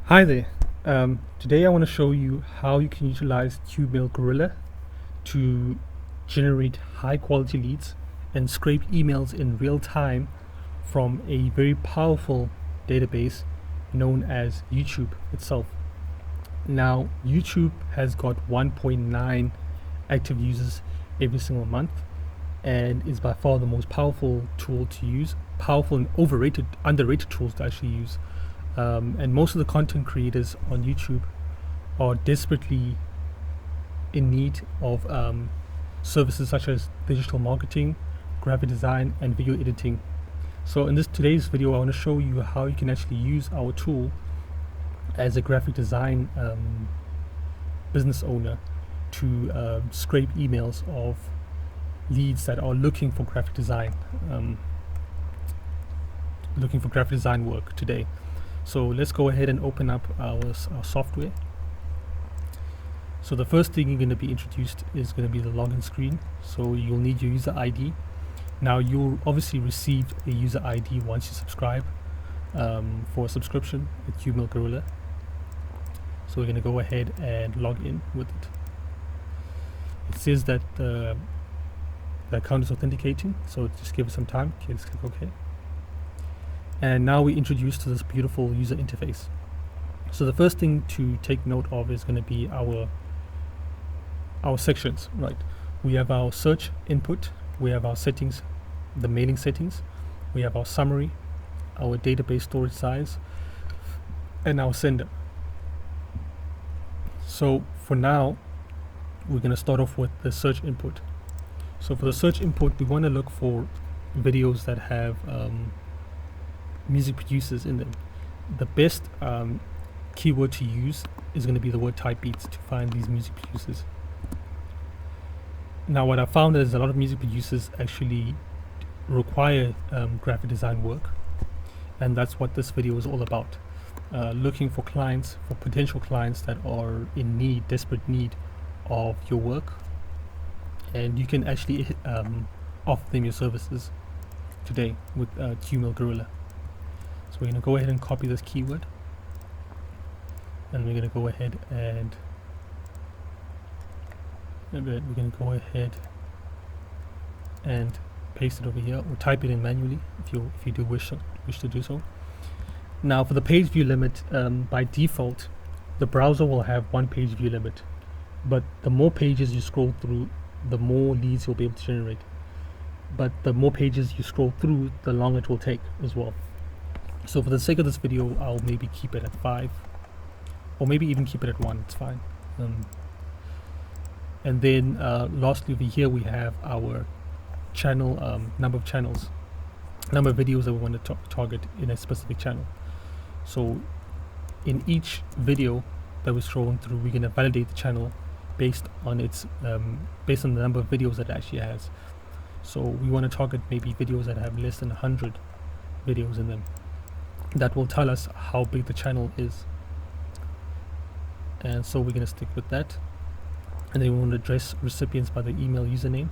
Hi there. Today I want to show you how you can utilize QMail Gorilla to generate high quality leads and scrape emails in real time from a very powerful database known as YouTube itself. Now, YouTube has got 1.9 active users every single month and is by far the most powerful tool to use, powerful and underrated tools to actually use. And most of the content creators on YouTube are desperately in need of services such as digital marketing, graphic design, and video editing. So in today's video, I want to show you how you can actually use our tool as a graphic design business owner to scrape emails of leads that are looking for graphic design work today. So let's go ahead and open up our software. So the first thing you're going to be introduced is going to be the login screen. So you'll need your user ID. Now you'll obviously receive a user ID once you subscribe for a subscription with QMail Gorilla. So we're going to go ahead and log in with it. It says that the account is authenticating, so just give it some time. Okay, let's click OK. And now we're introduced to this beautiful user interface. So the first thing to take note of is going to be our sections, right? We have our search input, we have our settings, the mailing settings, we have our summary, our database storage size, and our sender. So for now, we're going to start off with the search input. So for the search input, we want to look for videos that have music producers in them. The best keyword to use is going to be the word type beats to find these music producers. Now what I found is a lot of music producers actually require graphic design work, and that's what this video is all about. Looking for clients, for potential clients that are in desperate need of your work, and you can actually offer them your services today with QMail Gorilla. So we're going to go ahead and copy this keyword, and we're going to go ahead and paste it over here, or type it in manually if you do wish to do so. Now for the page view limit, by default the browser will have one page view limit, but the more pages you scroll through, the more leads you'll be able to generate. But the more pages you scroll through, the longer it will take as well. So for the sake of this video, I'll maybe keep it at 5, or maybe even keep it at 1, it's fine. And then lastly over here we have our channel, number of videos that we want to target in a specific channel. So in each video that we're scrolling through, we're going to validate the channel based on the number of videos that it actually has. So we want to target maybe videos that have less than 100 videos in them. That will tell us how big the channel is, and so we're going to stick with that. And then we want to address recipients by the email username.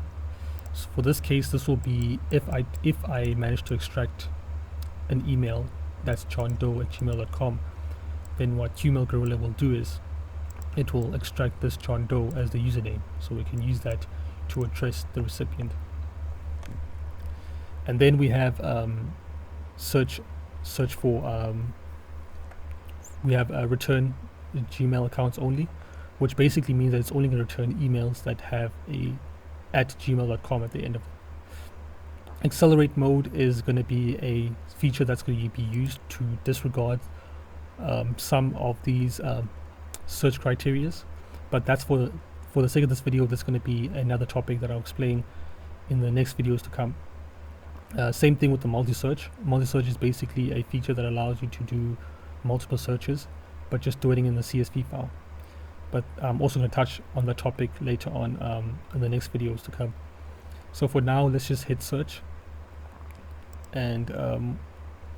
So for this case, this will be if I manage to extract an email that's johndoe@gmail.com, then what QMail Gorilla will do is it will extract this John Doe as the username, so we can use that to address the recipient. And then we have search for we have return Gmail accounts only, which basically means that it's only going to return emails that have a @gmail.com at the end of it. Accelerate mode is going to be a feature that's going to be used to disregard some of these search criterias, but that's for the sake of this video. That's going to be another topic that I'll explain in the next videos to come. Same thing with the multi-search. Multi-search is basically a feature that allows you to do multiple searches, but just doing it in the CSV file. But I'm also going to touch on that topic later on in the next videos to come. So for now, let's just hit search, and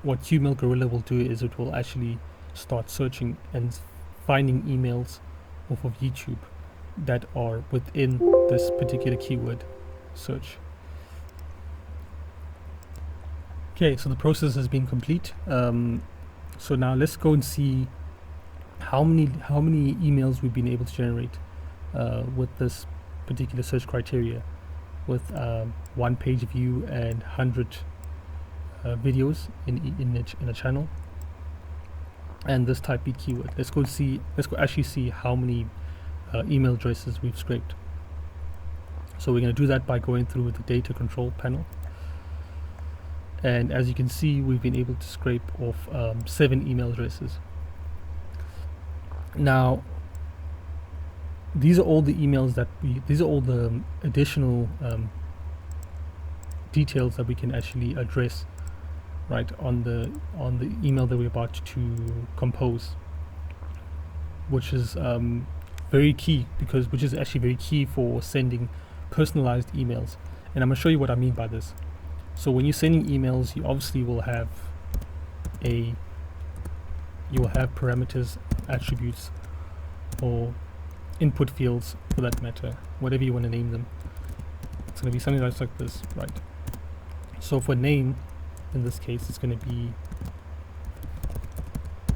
what QMail Gorilla will do is it will actually start searching and finding emails off of YouTube that are within this particular keyword search. Okay, so the process has been complete. So now let's go and see how many emails we've been able to generate with this particular search criteria, with 1 page view and 100 videos in a channel, and this type beat keyword. Let's go actually see how many email addresses we've scraped. So we're going to do that by going through the data control panel, and as you can see, we've been able to scrape off 7 email addresses. Now these are all the emails that these are all the additional details that we can actually address right on the email that we're about to compose, which is very key, which is actually very key for sending personalized emails. And I'm going to show you what I mean by this. So when you're sending emails, you obviously will have parameters, attributes, or input fields for that matter, whatever you want to name them. It's going to be something that's like this, right? So for name, in this case, it's going to be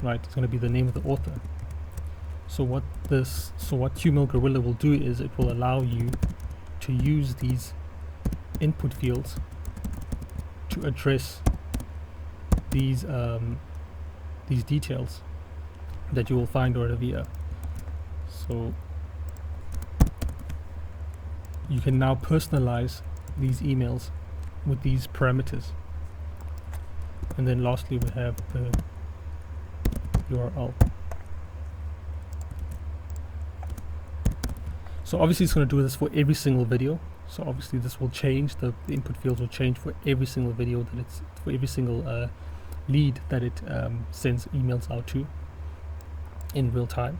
it's going to be the name of the author. So what QMail Gorilla will do is it will allow you to use these input fields to address these details that you will find over here. So you can now personalize these emails with these parameters. And then lastly, we have the URL. So obviously it's going to do this for every single video. So obviously this will change, the input fields will change for every single video that for every single lead that it sends emails out to in real time.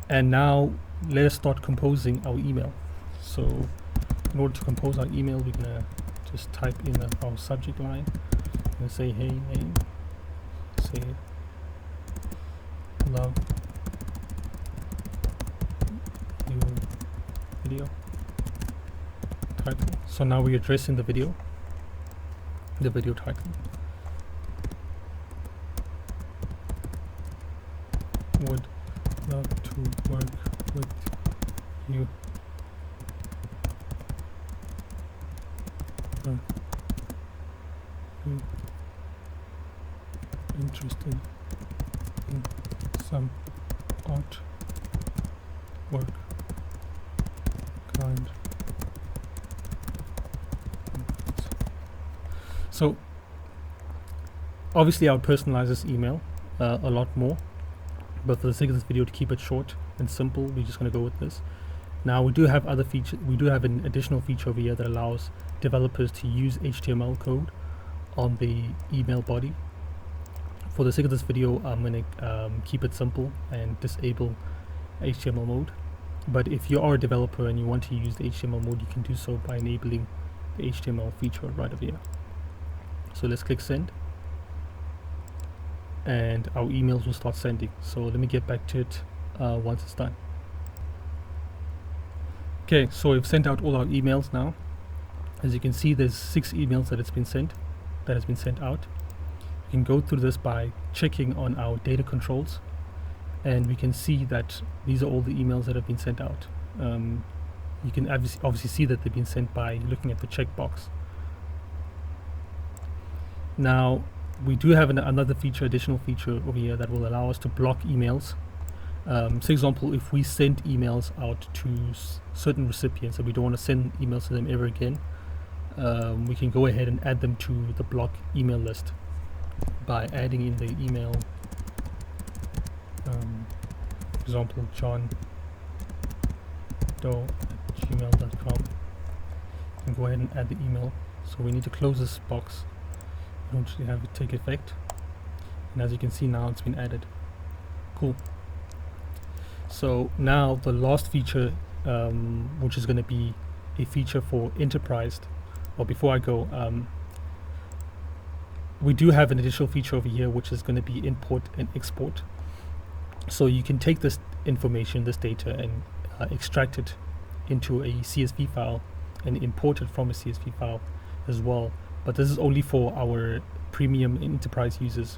And now let us start composing our email. So in order to compose our email, we're gonna just type in our subject line and say, hey name, say love your video title. So now we're addressing the video title. Would love to work with you. Interested in some art work kind. So obviously I would personalize this email a lot more, but for the sake of this video, to keep it short and simple, we're just going to go with this. Now we do have other features. We do have an additional feature over here that allows developers to use HTML code on the email body. For the sake of this video, I'm going to keep it simple and disable HTML mode. But if you are a developer and you want to use the HTML mode, you can do so by enabling the HTML feature right over here. So let's click send, and our emails will start sending. So let me get back to it once it's done. Okay, so we've sent out all our emails now. As you can see, there's 6 emails that has been sent out. You can go through this by checking on our data controls, and we can see that these are all the emails that have been sent out. You can obviously see that they've been sent by looking at the checkbox. Now we do have another additional feature over here that will allow us to block emails. For example, if we send emails out to certain recipients and we don't want to send emails to them ever again, we can go ahead and add them to the block email list by adding in the email, for example, johndoe@gmail.com. You can go ahead and add the email. So we need to close this box in order to have it take effect. And as you can see now, it's been added. Cool. So now the last feature, which is going to be a feature for enterprise. Well, before I go, we do have an additional feature over here, which is going to be import and export. So you can take this information, this data, and extract it into a CSV file and import it from a CSV file as well. But this is only for our premium enterprise users.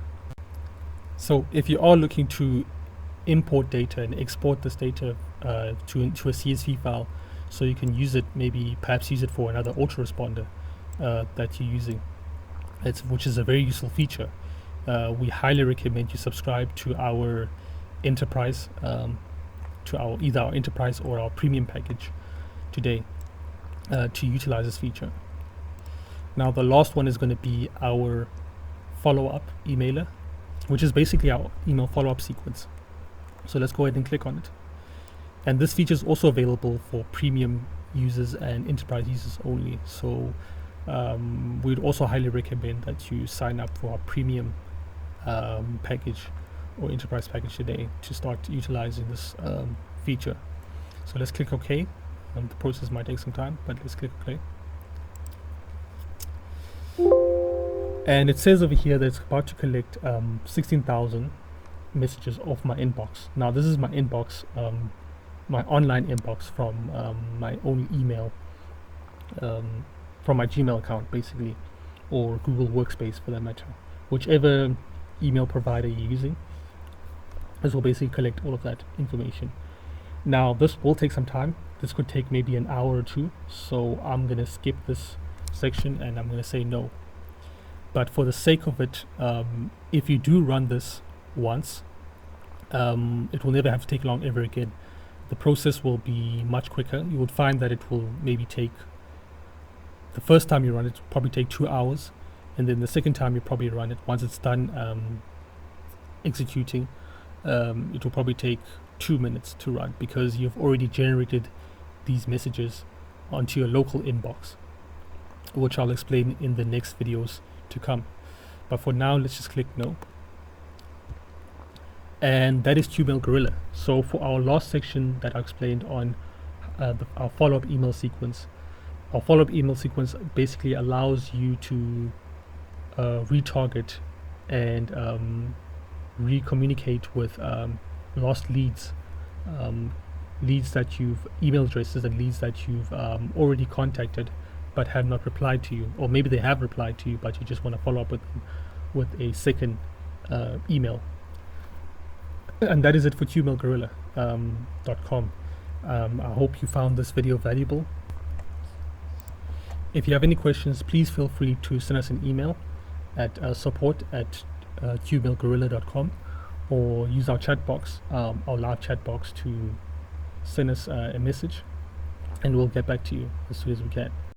So if you are looking to import data and export this data to a CSV file, so you can use it, maybe perhaps use it for another autoresponder that you're using, which is a very useful feature. We highly recommend you subscribe to our enterprise, to either our enterprise or our premium package today to utilize this feature. Now the last one is going to be our follow-up emailer, which is basically our email follow-up sequence. So let's go ahead and click on it. And this feature is also available for premium users and enterprise users only. So we'd also highly recommend that you sign up for our premium package or enterprise package today to start utilizing this feature. So let's click OK. The process might take some time, but let's click OK. And it says over here that it's about to collect 16,000 messages off my inbox. Now this is my inbox, my online inbox from my own email, from my Gmail account basically, or Google Workspace for that matter. Whichever email provider you're using, this will basically collect all of that information. Now this will take some time. This could take maybe an hour or two, so I'm going to skip this section and I'm going to say no. But for the sake of it, if you do run this once, it will never have to take long ever again. The process will be much quicker. You would find that it will maybe take, the first time you run it, will probably take 2 hours, and then the second time you probably run it, once it's done executing, it will probably take 2 minutes to run, because you've already generated these messages onto your local inbox, which I'll explain in the next videos to come. But for now, let's just click no. And that is QMail Gorilla. So for our last section that I explained on our follow-up email sequence, our follow-up email sequence basically allows you to retarget and re-communicate with lost leads, leads that you've, email addresses and leads that you've already contacted but have not replied to you, or maybe they have replied to you but you just want to follow up with them with a second email. And that is it for QMailGorilla.com. I hope you found this video valuable. If you have any questions, please feel free to send us an email at support@QMailGorilla.com, or use our chat box, our live chat box, to send us a message, and we'll get back to you as soon as we can.